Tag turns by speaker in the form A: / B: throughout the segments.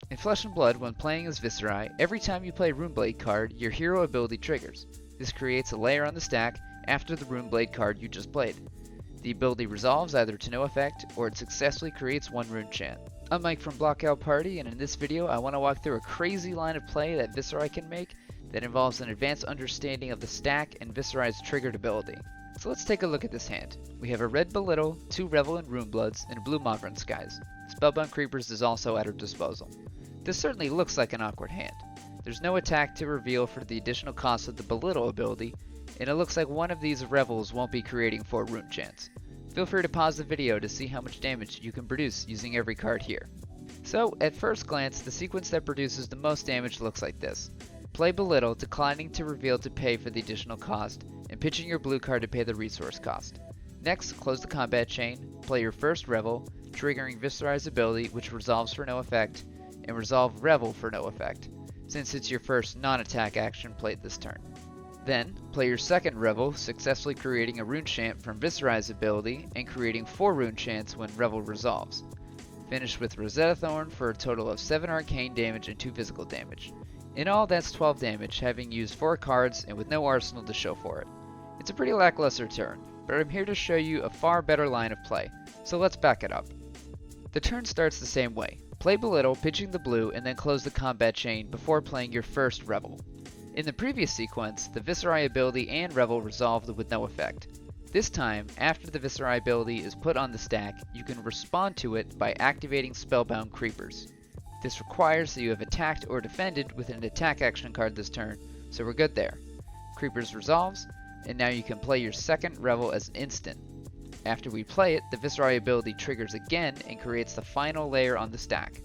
A: In Flesh and Blood, when playing as Viserai, every time you play a Runeblade card, your hero ability triggers. This creates a layer on the stack after the Runeblade card you just played. The ability resolves either to no effect, or it successfully creates one rune chant. I'm Mike from Blockout Party, and in this video I want to walk through a crazy line of play that Viserai can make that involves an advanced understanding of the stack and Viserai's triggered ability. So let's take a look at this hand. We have a red Belittle, 2 Revel and Runebloods, and blue Modern Skies. Spellbound Creepers is also at our disposal. This certainly looks like an awkward hand. There's no attack to reveal for the additional cost of the Belittle ability, and it looks like one of these Revels won't be creating 4 rune chants. Feel free to pause the video to see how much damage you can produce using every card here. So, at first glance, the sequence that produces the most damage looks like this. Play Belittle, declining to reveal to pay for the additional cost, and pitching your blue card to pay the resource cost. Next, close the combat chain, play your first Revel, triggering Viserai's ability, which resolves for no effect, and resolve Revel for no effect, since it's your first non-attack action played this turn. Then, play your second Revel, successfully creating a rune chant from Viserai's ability, and creating 4 rune chants when Revel resolves. Finish with Rosetta Thorn for a total of 7 arcane damage and 2 physical damage. In all, that's 12 damage, having used 4 cards and with no arsenal to show for it. It's a pretty lackluster turn, but I'm here to show you a far better line of play, so let's back it up. The turn starts the same way. Play Belittle, pitching the blue, and then close the combat chain before playing your first Revel. In the previous sequence, the Viserai ability and Revel resolved with no effect. This time, after the Viserai ability is put on the stack, you can respond to it by activating Spellbound Creepers. This requires that you have attacked or defended with an attack action card this turn, so we're good there. Creepers resolves, and now you can play your second Revel as an instant. After we play it, the Viserai ability triggers again and creates the final layer on the stack.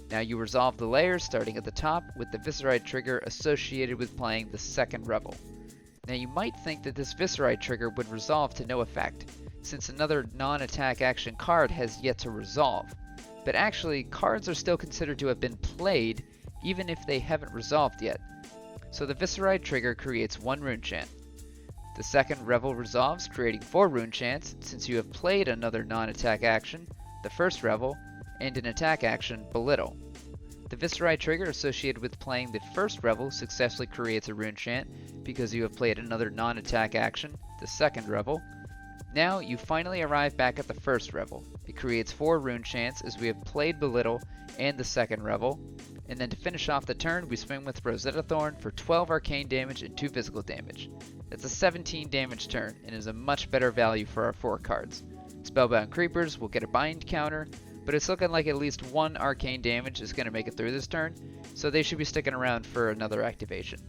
A: Now you resolve the layers starting at the top with the Viserai trigger associated with playing the second Revel. Now you might think that this Viserai trigger would resolve to no effect, since another non-attack action card has yet to resolve. But actually, cards are still considered to have been played even if they haven't resolved yet. So the Viserai trigger creates 1 rune chant. The second Revel resolves, creating 4 rune chants, since you have played another non-attack action, the first Revel, and an attack action, Belittle. The Viserai trigger associated with playing the first Revel successfully creates a rune chant, because you have played another non-attack action, the second Revel. Now, you finally arrive back at the first Revel. It creates 4 rune chants as we have played Belittle and the second Revel, and then to finish off the turn, we swing with Rosetta Thorn for 12 arcane damage and 2 physical damage. That's a 17 damage turn, and is a much better value for our 4 cards. Spellbound Creepers will get a bind counter, but it's looking like at least 1 arcane damage is going to make it through this turn, so they should be sticking around for another activation.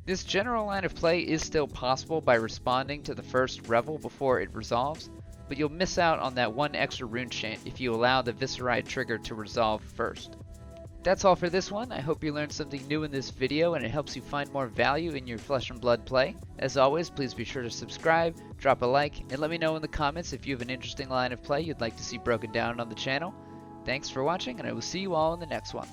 A: This general line of play is still possible by responding to the first Revel before it resolves, but you'll miss out on that 1 extra rune chant if you allow the Viserai trigger to resolve first. That's all for this one. I hope you learned something new in this video and it helps you find more value in your Flesh and Blood play. As always, please be sure to subscribe, drop a like, and let me know in the comments if you have an interesting line of play you'd like to see broken down on the channel. Thanks for watching, and I will see you all in the next one.